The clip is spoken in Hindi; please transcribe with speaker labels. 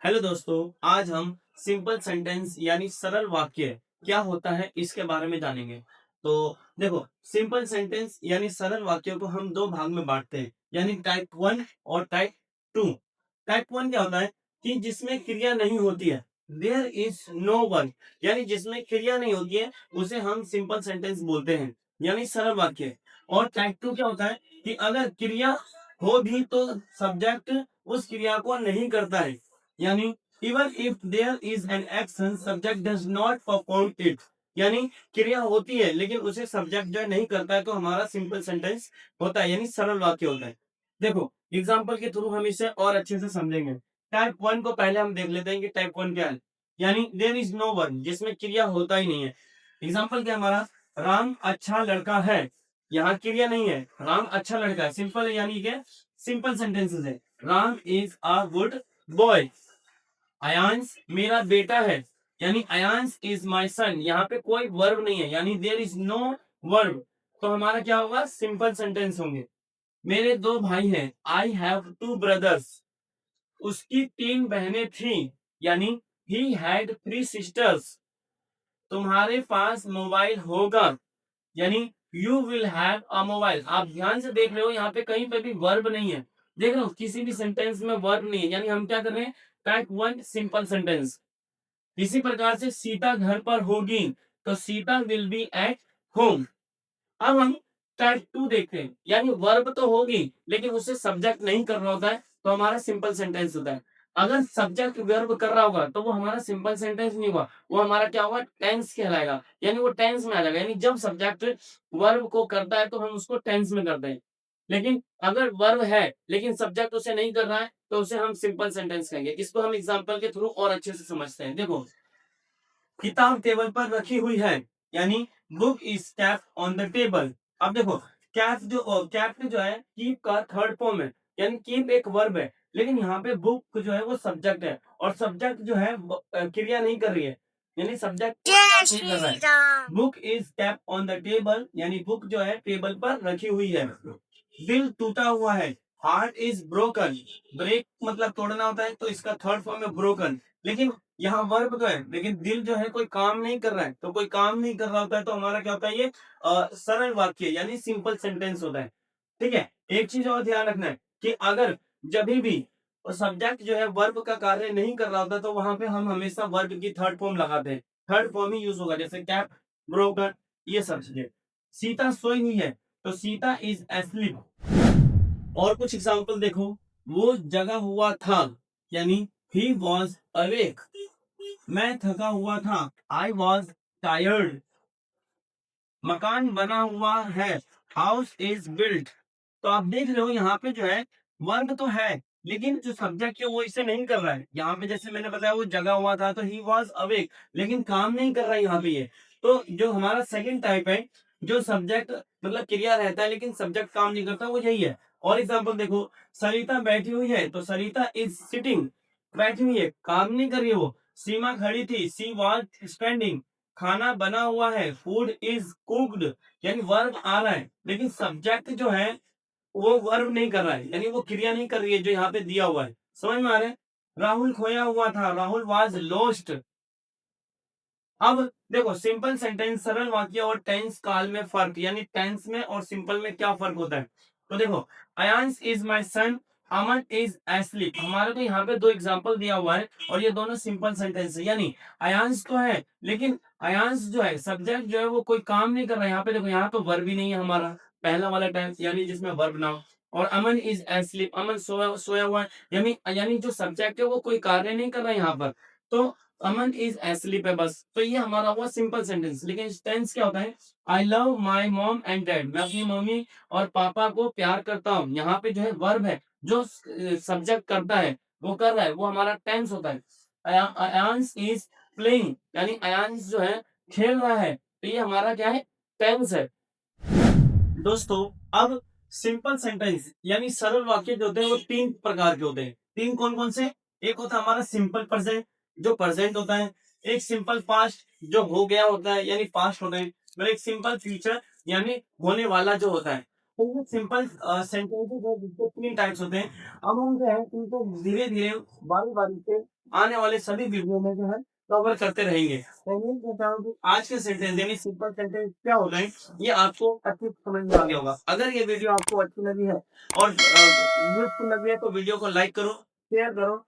Speaker 1: हेलो दोस्तों, आज हम सिंपल सेंटेंस यानी सरल वाक्य क्या होता है इसके बारे में जानेंगे। तो देखो, सिंपल सेंटेंस यानी सरल वाक्यों को हम दो भाग में बांटते हैं, यानी टाइप वन और टाइप टू। टाइप वन क्या होता है कि जिसमें क्रिया नहीं होती है, देयर इज नो वन, यानी जिसमें क्रिया नहीं होती है उसे हम सिंपल सेंटेंस बोलते हैं, यानी सरल वाक्य। और टाइप टू क्या होता है कि अगर क्रिया हो भी तो सब्जेक्ट उस क्रिया को नहीं करता है, यानी even if there is an action subject does not perform it, यानी क्रिया होती है लेकिन उसे सब्जेक्ट जो है नहीं करता है, तो हमारा सिंपल सेंटेंस होता है, यानी सरल वाक्य होता है। देखो, एग्जाम्पल के थ्रू हम इसे और अच्छे से समझेंगे। टाइप वन को पहले हम देख लेते हैं कि टाइप वन क्या है। यानी देयर इज नो वन, जिसमें क्रिया होता ही नहीं है। एग्जाम्पल क्या है हमारा, राम अच्छा लड़का है। यहाँ क्रिया नहीं है, राम अच्छा लड़का है, सिंपल है, यानी कि सिंपल सेंटेंसेस है। Ram is a good boy. Ayansh मेरा बेटा है, यानी अयांश इज माई सन। यहाँ पे कोई वर्ब नहीं है, यानी देयर इज नो वर्ब, तो हमारा क्या होगा, सिंपल सेंटेंस होंगे। मेरे दो भाई हैं, आई हैव टू ब्रदर्स। उसकी तीन बहनें थी, यानी ही हैड थ्री सिस्टर्स। तुम्हारे पास मोबाइल होगा, यानी you will have a mobile. आप ध्यान से देख रहे हो, यहाँ पे कहीं पे भी वर्ब नहीं है। देख रहे हो, किसी भी सेंटेंस में वर्ब नहीं है, यानी हम क्या कर रहे हैं, टाइप वन सिंपल सेंटेंस। इसी प्रकार से सीता घर पर होगी, तो Sita will be at home. अब हम टाइप टू देखते हैं, यानी वर्ब तो होगी लेकिन उसे सब्जेक्ट नहीं करना होता है, तो हमारा सिंपल सेंटेंस होता है। अगर सब्जेक्ट वर्ब कर रहा होगा तो वो हमारा सिंपल सेंटेंस नहीं होगा, वो हमारा क्या होगा, टेंस कहलाएगा, यानी वो टेंस में आ जाएगा। यानी जब सब्जेक्ट वर्ब को करता है तो हम उसको टेंस में करते हैं। लेकिन अगर वर्ब है लेकिन सब्जेक्ट उसे नहीं कर रहा है, तो उसे हम सिंपल सेंटेंस कहेंगे। इसको हम एग्जाम्पल के थ्रू और अच्छे से समझते हैं। देखो, किताब टेबल पर रखी हुई है, यानी book is cap on the table. अब देखो, कैप जो है कीप का थर्ड फॉर्म है, यानी कीप एक वर्ब है, लेकिन यहाँ पे बुक जो है वो सब्जेक्ट है, और सब्जेक्ट जो है क्रिया नहीं कर रही है, यानी सब्जेक्ट नहीं कर रहा है। Book is cap on the table, यानी बुक जो है टेबल पर रखी हुई है। दिल टूटा हुआ है, हार्ट इज ब्रोकन। ब्रेक मतलब तोड़ना होता है, तो इसका थर्ड फॉर्म है ब्रोकन। लेकिन यहाँ वर्ब तो है लेकिन दिल जो है कोई काम नहीं कर रहा है, तो कोई काम नहीं कर रहा होता है, तो हमारा क्या होता है, ये सरल वाक्य यानी सिंपल सेंटेंस होता है। ठीक है। एक चीज और ध्यान रखना है कि अगर जब भी सब्जेक्ट जो है वर्ब का कार्य नहीं कर रहा होता, तो वहां पे हम हमेशा वर्ब की थर्ड फॉर्म लगाते हैं। थर्ड फॉर्म ही यूज होगा, जैसे कैप, ब्रोकन, ये सब चीजें। सीता सोई हुई है, तो सीता इज एस्लीप। और कुछ एग्जाम्पल देखो, वो जगा हुआ था, यानी ही वॉज अवेक। मैं थका हुआ था, आई वॉज टायर्ड। मकान बना हुआ है, हाउस इज बिल्ट। तो आप देख रहे हो यहाँ पे जो है वर्ब तो है, लेकिन जो सब्जेक्ट है वो इसे नहीं कर रहा है। यहाँ पे जैसे मैंने बताया वो जगा हुआ था, तो ही वॉज अवेक, लेकिन काम नहीं कर रहा है यहाँ पे ये। तो जो हमारा सेकंड टाइप है, जो सब्जेक्ट मतलब क्रिया रहता है लेकिन सब्जेक्ट काम नहीं करता, वो यही है। और एग्जाम्पल देखो, सरिता बैठी हुई है, तो सरिता इज सिटिंग, बैठी हुई है, काम नहीं कर रही है वो। सीमा खड़ी थी, सी वॉज स्टैंडिंग। खाना बना हुआ है, फूड इज कुक्ड, यानी वर्ब आ रहा है लेकिन सब्जेक्ट जो है वो वर्ब नहीं कर रहा है, यानी वो क्रिया नहीं कर रही है जो यहाँ पे दिया हुआ है। समझ में आ रहा है। राहुल खोया हुआ था, राहुल वाज लॉस्ट। अब देखो, सिंपल सेंटेंस सरल वाक्य और टेंस काल में फर्क, यानी टेंस में और सिंपल में क्या फर्क होता है। तो देखो, Ayansh is my son, Aman is asleep. हमारे को यहाँ पे दो एग्जांपल दिया हुआ है और ये दोनों सिंपल सेंटेंस है, यानी अयांश तो है लेकिन अयांश जो है सब्जेक्ट जो है वो कोई काम नहीं कर रहा है। यहाँ पे देखो, यहाँ पे वर्ब ही नहीं है हमारा, पहला वाला टेंस यानी जिसमें वर्ब ना हो। और अमन इज एस्लीप, अमन सोया सोया हुआ है, यानी यानी जो सब्जेक्ट है वो कोई कार्य नहीं कर रहा है यहाँ पर, तो अमन इज एस्लीप है बस। तो ये हमारा हुआ सिंपल सेंटेंस। लेकिन टेंस क्या होता है, I love my mom and dad, मैं अपनी मम्मी और पापा को प्यार करता हूँ। यहाँ पे जो है वर्ब है, जो सब्जेक्ट करता है वो कर रहा है, वो हमारा टेंस होता है। अयांश इज प्लेइंग, यानी अयांश जो है खेल रहा है, तो ये हमारा क्या है, टेंस है। दोस्तों, अब सिंपल सेंटेंस यानी सरल वाक्य जो होते हैं वो तीन प्रकार के होते हैं। तीन कौन कौन से, एक होता है हमारा सिंपल प्रेजेंट, जो प्रेजेंट होता है। एक सिंपल पास्ट, जो हो गया होता है यानी पास्ट होता है। और एक सिंपल फ्यूचर, यानी होने वाला जो होता है। तो ये सिंपल सेंटेंसेस है जिसके तीन टाइप्स होते हैं। अब हम जो है इनको धीरे धीरे बारी बारी से आने वाले सभी वीडियो में जो है कवर करते रहेंगे। तो उम्मीद करता हूँ कि आज के सेंटेंस यानी सिंपल सेंटेंस क्या होता है ये आपको अच्छे से समझ में आ गया होगा। अगर ये वीडियो आपको अच्छी लगी है और यूजफुल लगी है तो वीडियो को लाइक करो, शेयर करो